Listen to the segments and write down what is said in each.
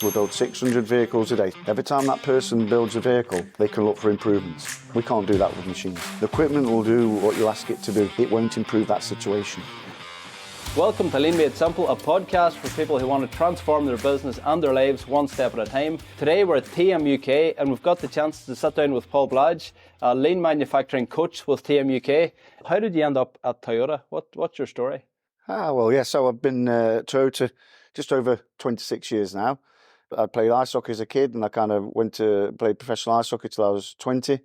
We build 600 vehicles a day. Every time that person builds a vehicle, they can look for improvements. We can't do that with machines. The equipment will do what you ask it to do. It won't improve that situation. Welcome to Lean Made Simple, a podcast for people who want to transform their business and their lives one step at a time. Today we're at TM UK and we've got the chance to sit down with Blahyj, a lean manufacturing coach with TM UK. How did you end up at Toyota? What's your story? So I've been Toyota just over 26 years now. I played ice hockey as a kid and I kind of went to play professional ice hockey till I was 20.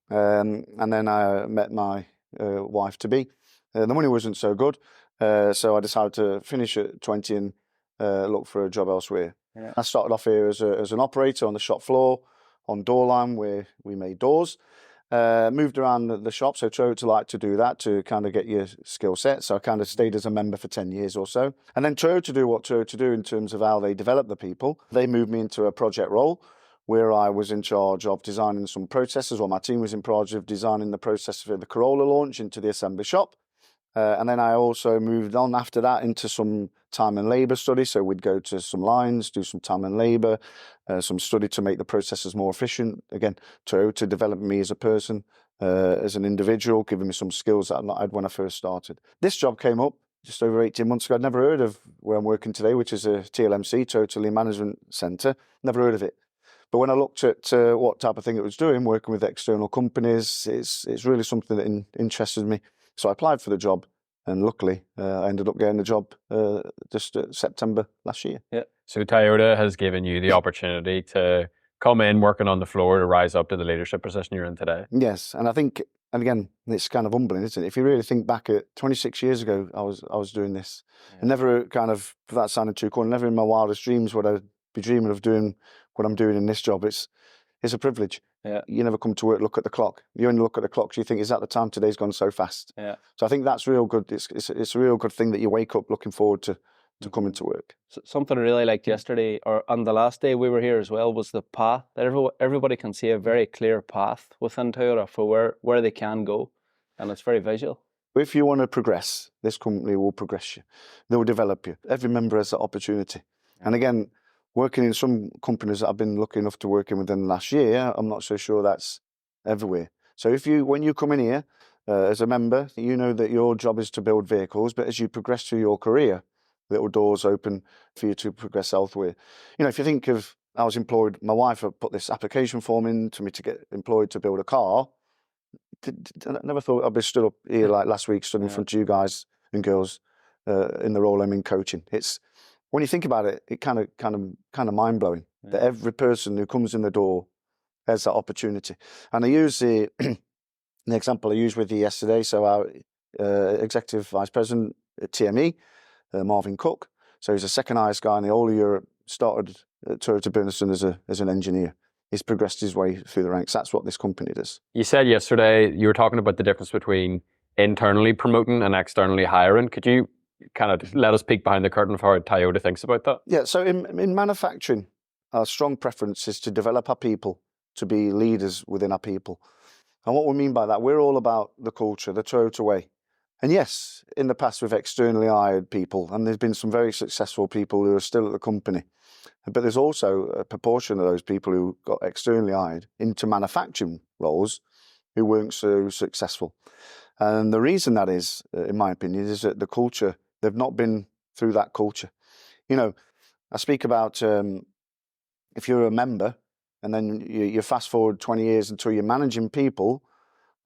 And then I met my wife-to-be. The money wasn't so good, so I decided to finish at 20 and look for a job elsewhere. Yeah. I started off here as an operator on the shop floor, on door line where we made doors. Moved around the shop, so Toyota like to do that to kind of get your skill set. So I kind of stayed as a member for 10 years or so. And then Toyota do what Toyota do in terms of how they develop the people. They moved me into a project role where I was in charge of designing some processes, or my team was in charge of designing the process for the Corolla launch into the assembly shop. And then I also moved on after that into some time and labour study. So we'd go to some lines, do some time and labour, some study to make the processes more efficient. Again, to develop me as a person, as an individual, giving me some skills that I'd not had when I first started. This job came up just over 18 months ago. I'd never heard of where I'm working today, which is a TLMC, Total Lean Management Centre. Never heard of it. But when I looked at what type of thing it was doing, working with external companies, it's really something that interested me. So I applied for the job, and luckily I ended up getting the job just September last year. Yeah. So Toyota has given you the opportunity to come in working on the floor to rise up to the leadership position you're in today. Yes, and I think, and again, it's kind of humbling, isn't it? If you really think back at 26 years ago, I was doing this. Yeah. And never kind of, without sounding too cool, never in my wildest dreams would I be dreaming of doing what I'm doing in this job. It's a privilege. Yeah. You never come to work, look at the clock. You only look at the clock, so you think, is that the time? Today's gone so fast. Yeah. So I think that's real good. It's a real good thing that you wake up looking forward to coming to work. So something I really liked yesterday, or on the last day we were here as well, was the path. That everybody can see a very clear path within Toyota for where they can go, and it's very visual. If you want to progress, this company will progress you. They will develop you. Every member has that opportunity. Yeah. And again, working in some companies that I've been lucky enough to work in within the last year, I'm not so sure that's everywhere. So when you come in here as a member, you know that your job is to build vehicles, but as you progress through your career, little doors open for you to progress elsewhere. You know, if you think of, I was employed, my wife had put this application form in to me to get employed to build a car. I never thought I'd be stood up here like last week, stood in front of you guys and girls in the role I'm in coaching. When you think about it, it kind of mind blowing that every person who comes in the door has that opportunity. And I use the example I used with you yesterday. So our executive vice president at TME, Marvin Cook. So he's the second highest guy in the whole of Europe. Started at Toyota Burnaston as an engineer. He's progressed his way through the ranks. That's what this company does. You said yesterday you were talking about the difference between internally promoting and externally hiring. Could you kind of let us peek behind the curtain of how Toyota thinks about that? Yeah, so in manufacturing, our strong preference is to develop our people to be leaders within our people. And what we mean by that, we're all about the culture, the Toyota way. And yes, in the past we've externally hired people, and there's been some very successful people who are still at the company. But there's also a proportion of those people who got externally hired into manufacturing roles who weren't so successful. And the reason that is, in my opinion, is that the culture, they've not been through that culture. You know, I speak about if you're a member and then you fast forward 20 years until you're managing people,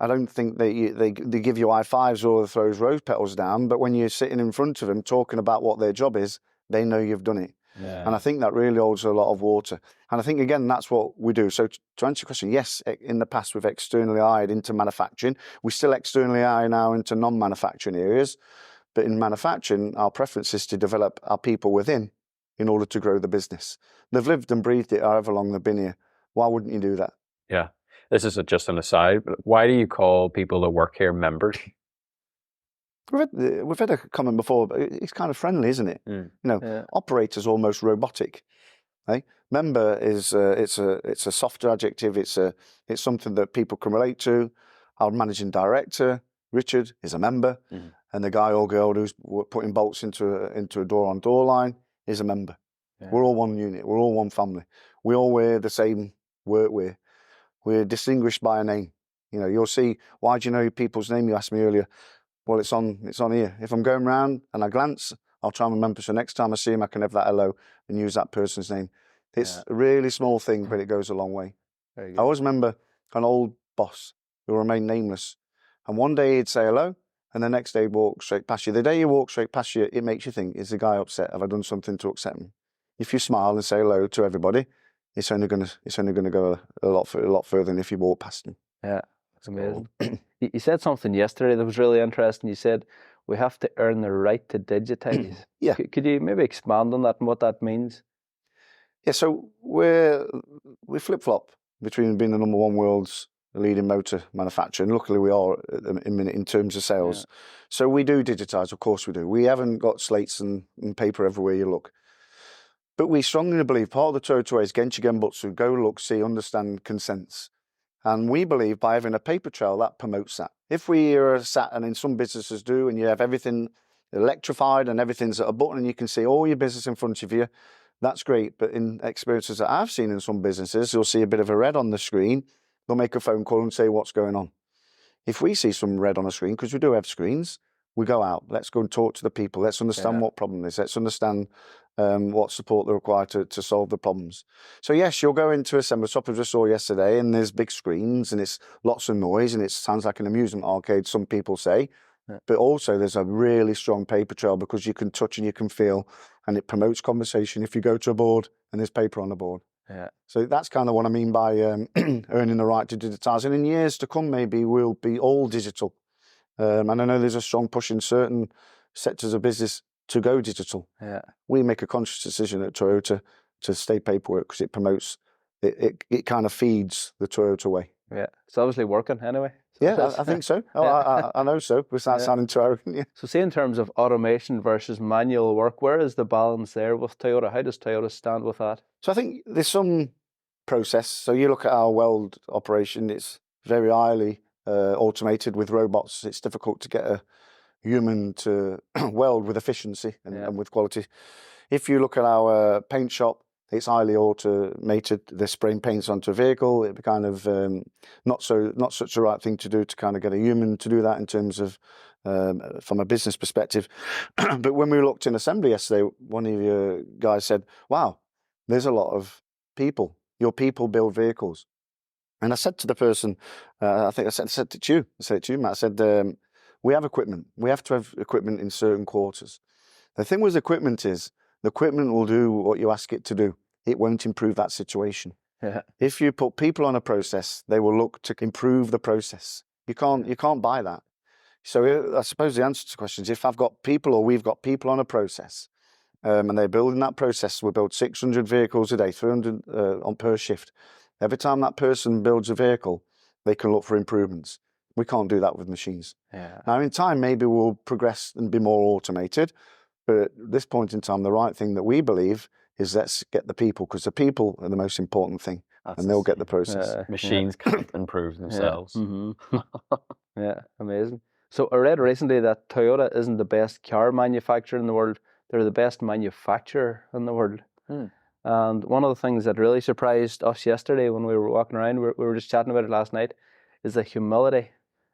I don't think they give you high fives or throws rose petals down, but when you're sitting in front of them talking about what their job is, they know you've done it. Yeah. And I think that really holds a lot of water. And I think, again, that's what we do. So to answer your question, yes, in the past we've externally hired into manufacturing. We still externally hire now into non-manufacturing areas. But in manufacturing, our preference is to develop our people within in order to grow the business. They've lived and breathed it however long they've been here. Why wouldn't you do that? Yeah. This is just an aside, but why do you call people that work here members? We've had a comment before, but it's kind of friendly, isn't it? You know, operator's almost robotic. Hey? Member is it's a softer adjective. It's something that people can relate to. Our managing director, Richard, is a member, and the guy or girl who's putting bolts into a door-on-door line is a member. We're all one unit. We're all one family. We all wear the same workwear. We're distinguished by a name. You know, you'll see, why do you know people's name? You asked me earlier. Well, it's on here. If I'm going round and I glance, I'll try and remember. So next time I see him, I can have that hello and use that person's name. It's a really small thing, but it goes a long way. I always remember an old boss who remained nameless. And one day he'd say hello, and the next day he'd walk straight past you. The day he walks straight past you, it makes you think, is the guy upset? Have I done something to upset him? If you smile and say hello to everybody, it's only gonna go a lot further than if you walk past him. Yeah, it's amazing. You said something yesterday that was really interesting. You said we have to earn the right to digitize. Yeah. Could you maybe expand on that and what that means? Yeah, so we flip-flop between being the number one world's leading motor manufacturer, and luckily we are in terms of sales. Yeah. So we do digitize, of course we do. We haven't got slates and paper everywhere you look. But we strongly believe part of the Toyota way is Genchi Genbutsu, go look, see, understand, consents. And we believe by having a paper trail, that promotes that. If we are sat, and in some businesses do, and you have everything electrified and everything's at a button and you can see all your business in front of you, that's great. But in experiences that I've seen in some businesses, you'll see a bit of a red on the screen. They'll make a phone call and say what's going on. If we see some red on a screen, because we do have screens, we go out. Let's go and talk to the people. Let's understand what problem is. Let's understand what support they're required to solve the problems. So yes, you'll go into assembly shop, as I saw yesterday, and there's big screens and it's lots of noise and it sounds like an amusement arcade, some people say. Yeah. But also there's a really strong paper trail because you can touch and you can feel, and it promotes conversation if you go to a board and there's paper on the board. Yeah. So that's kind of what I mean by earning the right to digitize. And in years to come, maybe we'll be all digital. And I know there's a strong push in certain sectors of business to go digital. Yeah. We make a conscious decision at Toyota to stay paperwork because it promotes, it kind of feeds the Toyota way. Yeah, it's obviously working anyway. Yeah, I think so. Oh, yeah. I know so. Without sounding too arrogant. Yeah. So, say in terms of automation versus manual work, where is the balance there with Toyota? How does Toyota stand with that? So, I think there's some process. So, you look at our weld operation; it's very highly automated with robots. It's difficult to get a human to weld with efficiency and with quality. If you look at our paint shop, it's highly automated. They're spraying paints onto a vehicle. It'd be kind of not such a right thing to do to kind of get a human to do that in terms of from a business perspective. But when we looked in assembly yesterday, one of your guys said, "Wow, there's a lot of people. Your people build vehicles." And I said to the person, I think I said it to you. I said it to you, Matt. I said, we have equipment. We have to have equipment in certain quarters. The thing with equipment is, the equipment will do what you ask it to do. It won't improve that situation. Yeah. If you put people on a process, they will look to improve the process. You can't buy that. So I suppose the answer to the question is, if I've got people or we've got people on a process, and they're building that process, we build 600 vehicles a day, 300 on per shift. Every time that person builds a vehicle, they can look for improvements. We can't do that with machines. Yeah. Now, in time, maybe we'll progress and be more automated. But at this point in time, the right thing that we believe is let's get the people, because the people are the most important thing. And they'll get the process. Machines can't improve themselves. Yeah. Mm-hmm. Yeah, amazing. So I read recently that Toyota isn't the best car manufacturer in the world. They're the best manufacturer in the world. And one of the things that really surprised us yesterday when we were walking around, we were just chatting about it last night, is the humility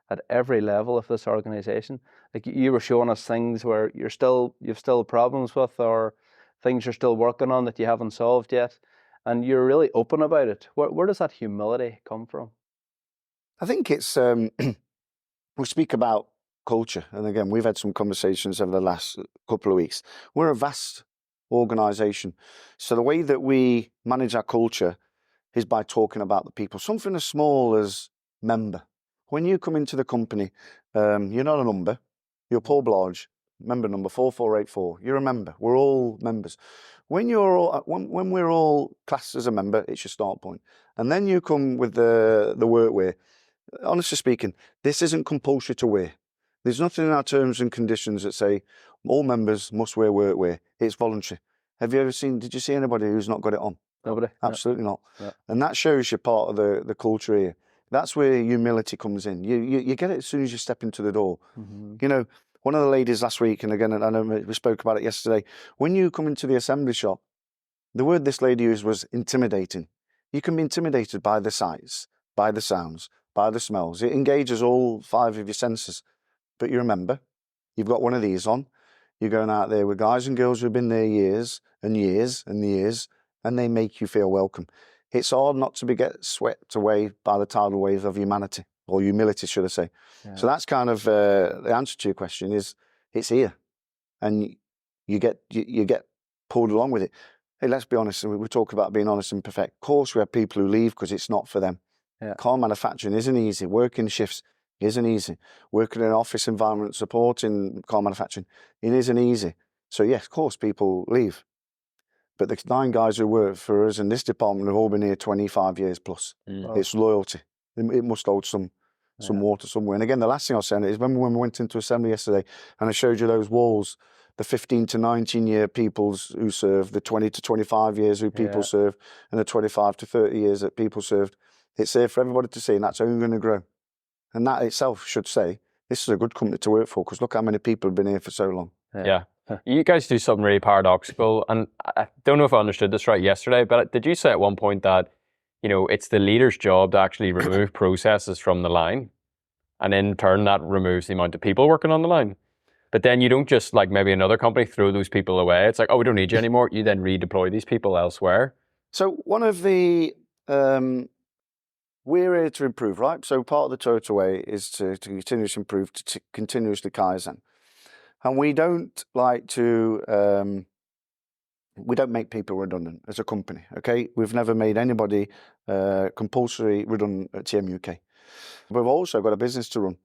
at every level of this organization. Like you were showing us things where you've still problems with, or things you're still working on that you haven't solved yet, and you're really open about it. Where does that humility come from? I think it's we speak about culture, and again, we've had some conversations over the last couple of weeks. We're a vast organization, so the way that we manage our culture is by talking about the people. Something as small as member. When you come into the company, you're not a number. You're Paul Blahyj, member number 4484. You're a member. We're all members. When we're all classed as a member, it's your start point. And then you come with the workwear. Honestly speaking, this isn't compulsory to wear. There's nothing in our terms and conditions that say all members must wear workwear. It's voluntary. Did you see anybody who's not got it on? Nobody. Absolutely not. Yeah. And that shows you part of the culture here. That's where humility comes in. You get it as soon as you step into the door. Mm-hmm. You know, one of the ladies last week, and again, I know we spoke about it yesterday, when you come into the assembly shop, The word this lady used was intimidating. You can be intimidated by the sights, by the sounds, by the smells. It engages all 5 of your senses. But you remember, you've got one of these on. You're going out there with guys and girls who've been there years and years and years, and they make you feel welcome. It's hard not to get swept away by the tidal wave of humanity, or humility, should I say. Yeah. So that's kind of the answer to your question is it's here. And you get pulled along with it. Hey, let's be honest. We talk about being honest and perfect. Of course, we have people who leave because it's not for them. Yeah. Car manufacturing isn't easy. Working shifts isn't easy. Working in an office environment supporting car manufacturing, it isn't easy. So yes, of course, people leave. But the 9 guys who work for us in this department have all been here 25 years plus. Mm. It's loyalty. It must hold some water somewhere. And again, the last thing I'll say on it is when we went into assembly yesterday and I showed you those walls, the 15 to 19 year people who serve, the 20 to 25 years who people serve, and the 25 to 30 years that people served. It's there for everybody to see, and that's only going to grow. And that itself should say, this is a good company to work for, because look how many people have been here for so long. Yeah. You guys do something really paradoxical, and I don't know if I understood this right yesterday, but did you say at one point that, it's the leader's job to actually remove processes from the line, and in turn that removes the amount of people working on the line? But then you don't just, like maybe another company, throw those people away. It's like, oh, we don't need you anymore. You then redeploy these people elsewhere. So one of the, we're here to improve, right? So part of the Toyota way is to continuously improve, to continuously kaizen. And we don't like to, we don't make people redundant as a company, okay? We've never made anybody compulsory redundant at TM UK. We've also got a business to run.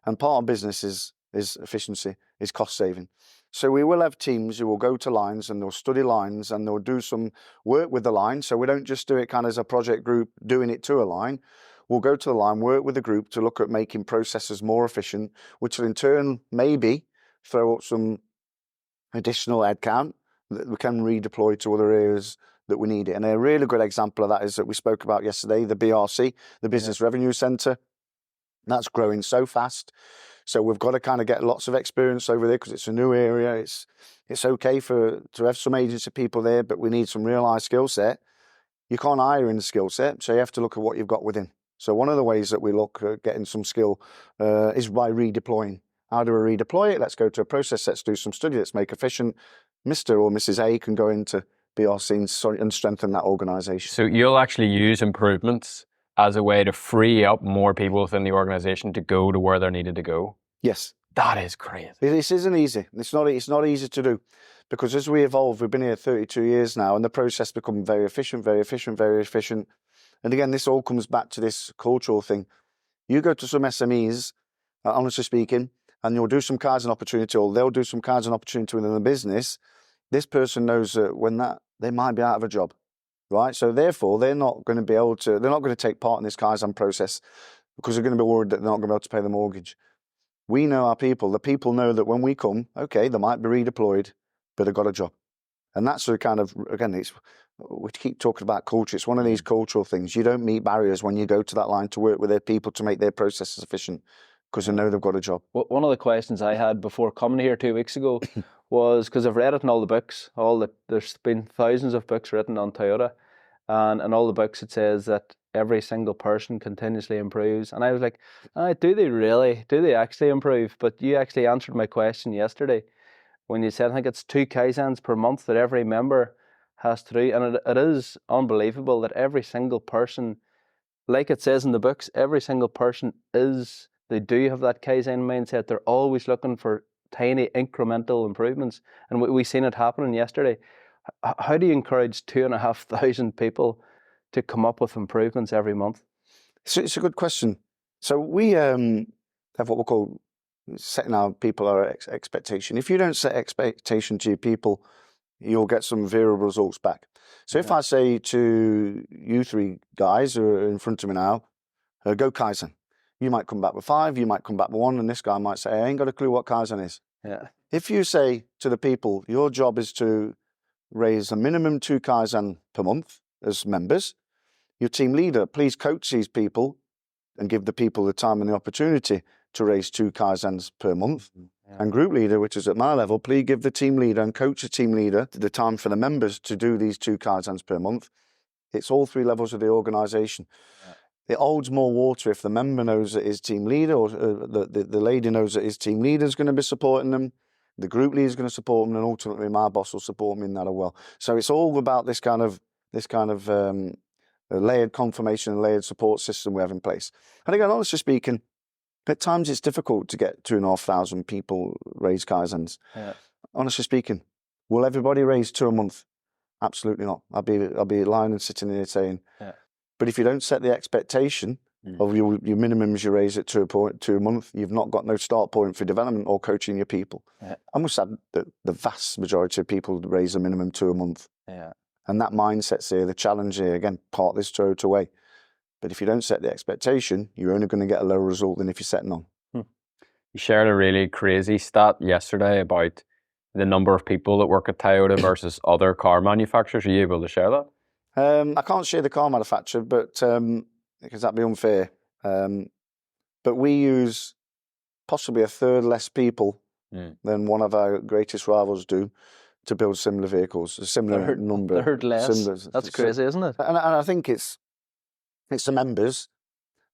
And part of business is efficiency, is cost saving. So we will have teams who will go to lines and they'll study lines and they'll do some work with the line. So we don't just do it kind of as a project group doing it to a line. We'll go to the line, work with the group to look at making processes more efficient, which will in turn maybe throw up some additional headcount that we can redeploy to other areas that we need it. And a really good example of that is that we spoke about yesterday, the BRC, the Business Revenue Centre. That's growing so fast. So we've got to kind of get lots of experience over there because it's a new area. It's okay to have some agency people there, but we need some realised skill set. You can't hire in the skill set, so you have to look at what you've got within. So one of the ways that we look at getting some skill is by redeploying. How do we redeploy it? Let's go to a process, let's do some study, let's make efficient. Mr. or Mrs. A can go into BRC and strengthen that organisation. So you'll actually use improvements as a way to free up more people within the organisation to go to where they're needed to go? Yes. That is crazy. This isn't easy. It's not easy to do, because as we evolve, we've been here 32 years now, and the process becomes very efficient, very efficient, very efficient. And again, this all comes back to this cultural thing. You go to some SMEs, honestly speaking, and you'll do some kaizen opportunity, or they'll do some kaizen opportunity within the business. This person knows that they might be out of a job. Right, so therefore they're not going to take part in this kaizen process because they're going to be worried that they're not going to be able to pay the mortgage. We know our people. The people know that when we come, okay, they might be redeployed, but they've got a job. And that's the kind of, again, we keep talking about culture. It's one of these cultural things. You don't meet barriers when you go to that line to work with their people to make their processes efficient, because they know they've got a job. One of the questions I had before coming here 2 weeks ago was, because I've read it in all the books, there's been thousands of books written on Toyota, and in all the books it says that every single person continuously improves. And I was like, do they really? Do they actually improve? But you actually answered my question yesterday when you said, I think it's 2 kaizens per month that every member has to do. And it is unbelievable that every single person, like it says in the books, every single person they do have that kaizen mindset. They're always looking for tiny incremental improvements. And we seen it happening yesterday. How do you encourage 2,500 people to come up with improvements every month? So it's a good question. So we have what we call setting our people our expectation. If you don't set expectation to your people, you'll get some variable results back. So if I say to you 3 guys who are in front of me now, go kaizen. You might come back with 5, you might come back with 1, and this guy might say, I ain't got a clue what kaizen is. Yeah. If you say to the people, your job is to raise a minimum 2 kaizen per month as members, your team leader, please coach these people and give the people the time and the opportunity to raise 2 kaizens per month. And group leader, which is at my level, please give the team leader and coach the team leader the time for the members to do these 2 kaizens per month. It's all 3 levels of the organisation. It holds more water if the member knows that his team leader or the lady knows that his team leader is going to be supporting them, the group leader is going to support them, and ultimately my boss will support me in that as well. So it's all about this kind of layered confirmation and layered support system we have in place. And again, honestly speaking, at times it's difficult to get 2,500 people raise kaizens. Yeah. Honestly speaking, will everybody raise 2 a month? Absolutely not. I'll be lying and sitting here saying. Yeah. But if you don't set the expectation of your minimums you raise at 2 a month, you've not got no start point for development or coaching your people. Yeah. I must add that the vast majority of people raise a minimum 2 a month. Yeah. And that mindset's here, the challenge here, again, part this Toyota way. But if you don't set the expectation, you're only going to get a lower result than if you're setting on. You shared a really crazy stat yesterday about the number of people that work at Toyota versus other car manufacturers. Are you able to share that? I can't share the car manufacturer, but because that'd be unfair. But we use possibly 1/3 less people than one of our greatest rivals do to build similar vehicles, a similar number. 1/3 less. That's crazy, isn't it? And I think it's the members,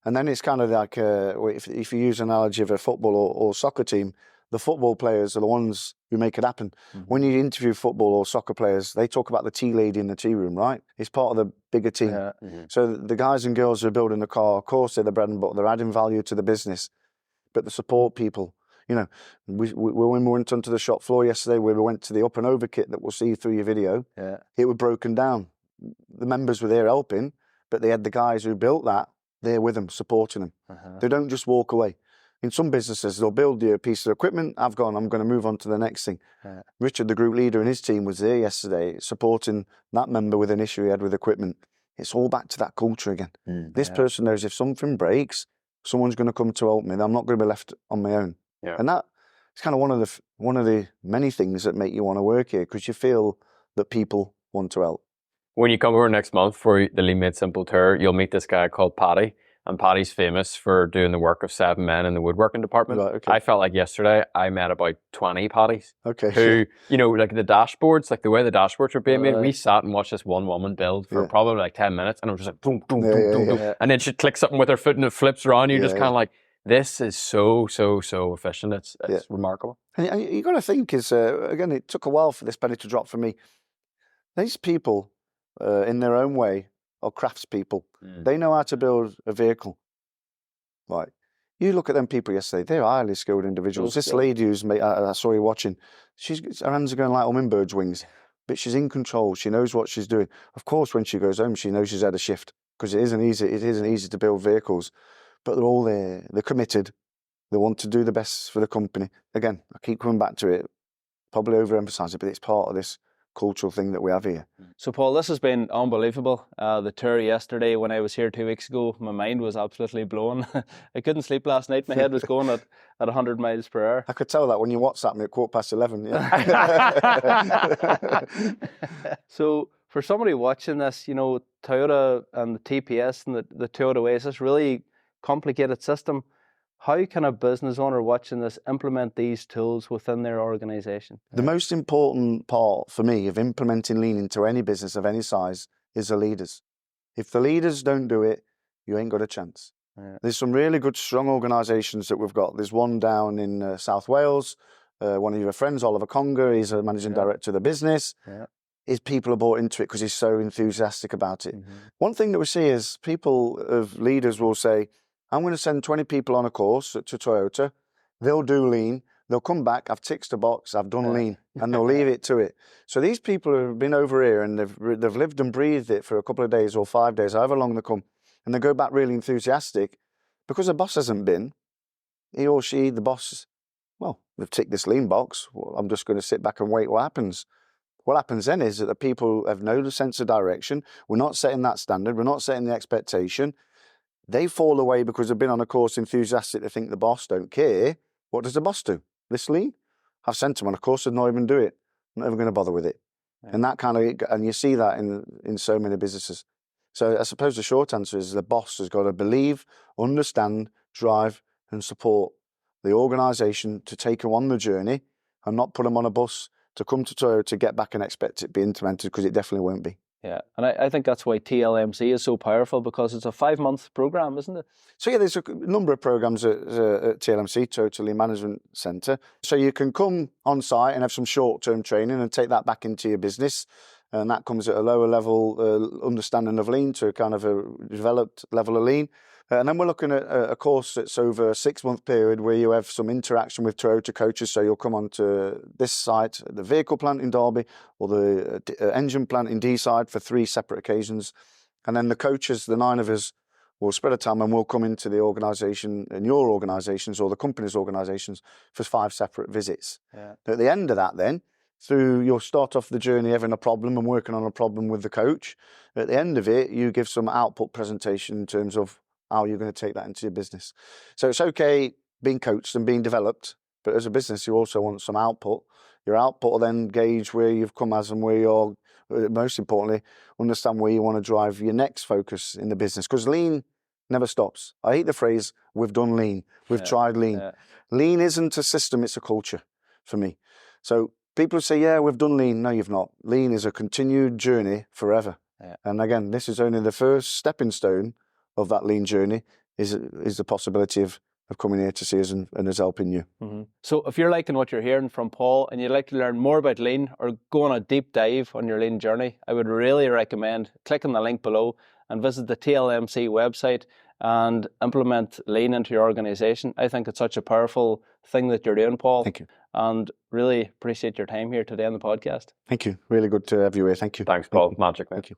and then it's kind of like if you use an analogy of a football or soccer team, the football players are the ones who make it happen. When you interview football or soccer players, they talk about the tea lady in the tea room, right? It's part of the bigger team. Yeah. So the guys and girls who are building the car, of course, they're the bread and butter. They're adding value to the business. But the support people, you know, when we went onto the shop floor yesterday, we went to the up and over kit that we'll see through your video. Yeah. It was broken down. The members were there helping, but they had the guys who built that there with them, supporting them. They don't just walk away. In some businesses, they'll build you a piece of equipment. I'm going to move on to the next thing. Yeah. Richard, the group leader, and his team was there yesterday supporting that member with an issue he had with equipment. It's all back to that culture again. This person knows if something breaks, someone's going to come to help me. I'm not going to be left on my own. Yeah. And that it's kind of one of the many things that make you want to work here, because you feel that people want to help. When you come over next month for the Lean Made Simple tour, you'll meet this guy called Paddy. And Paddy's famous for doing the work of 7 men in the woodworking department. Right, okay. I felt like yesterday I met about 20 Paddys. Okay. Who, you know, like the dashboards, like the way the dashboards were being made, we sat and watched this one woman build for probably like 10 minutes, and it was just like boom, boom, boom, boom, boom. And then she'd click something with her foot and it flips around. You're just kind of like, this is so efficient. It's remarkable. And you got to think is, again, it took a while for this penny to drop for me. These people, in their own way, or craftspeople. They know how to build a vehicle. Right. You look at them people yesterday, they're highly skilled individuals. This lady who's I saw you watching, her hands are going like hummingbirds' wings, but she's in control. She knows what she's doing. Of course, when she goes home, she knows she's had a shift, because it isn't easy to build vehicles. But they're all there, they're committed, they want to do the best for the company. Again, I keep coming back to it, probably overemphasize it, but it's part of this cultural thing that we have here. So Paul, this has been unbelievable. The tour yesterday, when I was here 2 weeks ago, my mind was absolutely blown. I couldn't sleep last night. My head was going at 100 miles per hour. I could tell that when you WhatsApped me at 11:15. Yeah. So for somebody watching this, you know, Toyota and the TPS and the Toyota way is this really complicated system. How can a business owner watching this implement these tools within their organization? The most important part for me of implementing lean into any business of any size is the leaders. If the leaders don't do it, you ain't got a chance. Yeah. There's some really good, strong organisations that we've got. There's one down in South Wales. One of your friends, Oliver Conger, he's a managing director of the business. Yeah. His people are bought into it because he's so enthusiastic about it. One thing that we see is leaders will say, I'm going to send 20 people on a course to Toyota. They'll do lean. They'll come back. I've ticked a box. I've done lean, and they'll leave it to it. So these people have been over here and they've lived and breathed it for a couple of days or 5 days, however long they come, and they go back really enthusiastic because the boss hasn't been. He or she, the boss, well, they've ticked this lean box. Well, I'm just going to sit back and wait what happens. What happens then is that the people have no sense of direction. We're not setting that standard. We're not setting the expectation. They fall away because they've been on a course enthusiastic. They think the boss don't care. What does the boss do? This lean? I've sent them on a course and not even do it. I'm not even going to bother with it. Yeah. And that and you see that in so many businesses. So I suppose the short answer is the boss has got to believe, understand, drive and support the organisation to take them on the journey and not put them on a bus to come to Toyota to get back and expect it to be implemented, because it definitely won't be. Yeah, and I think that's why TLMC is so powerful, because it's a 5-month program, isn't it? So yeah, there's a number of programs at TLMC, Total Lean Management Centre. So you can come on site and have some short-term training and take that back into your business. And that comes at a lower level understanding of lean to kind of a developed level of lean. And then we're looking at a course that's over a 6-month period where you have some interaction with Toyota coaches. So you'll come onto this site, the vehicle plant in Derby, or the engine plant in Deeside for 3 separate occasions. And then the coaches, the 9 of us, will spread a time and we'll come into the organisation, and your organisations or the company's organisations, for 5 separate visits. Yeah. At the end of that then, you'll start off the journey having a problem and working on a problem with the coach. At the end of it, you give some output presentation in terms of how you're going to take that into your business. So it's okay being coached and being developed, but as a business, you also want some output. Your output will then gauge where you've come as and where you're, most importantly, understand where you want to drive your next focus in the business. Because lean never stops. I hate the phrase, we've done lean, we've tried lean. Yeah. Lean isn't a system, it's a culture for me. So people say, yeah, we've done lean. No, you've not. Lean is a continued journey forever. Yeah. And again, this is only the first stepping stone of that lean journey, is the possibility of coming here to see us and us helping you. Mm-hmm. So if you're liking what you're hearing from Paul and you'd like to learn more about lean or go on a deep dive on your lean journey, I would really recommend clicking the link below and visit the TLMC website and implement lean into your organisation. I think it's such a powerful thing that you're doing, Paul. Thank you. And really appreciate your time here today on the podcast. Thank you. Really good to have you here. Thank you. Thanks, Paul. Magic, man. Thank you.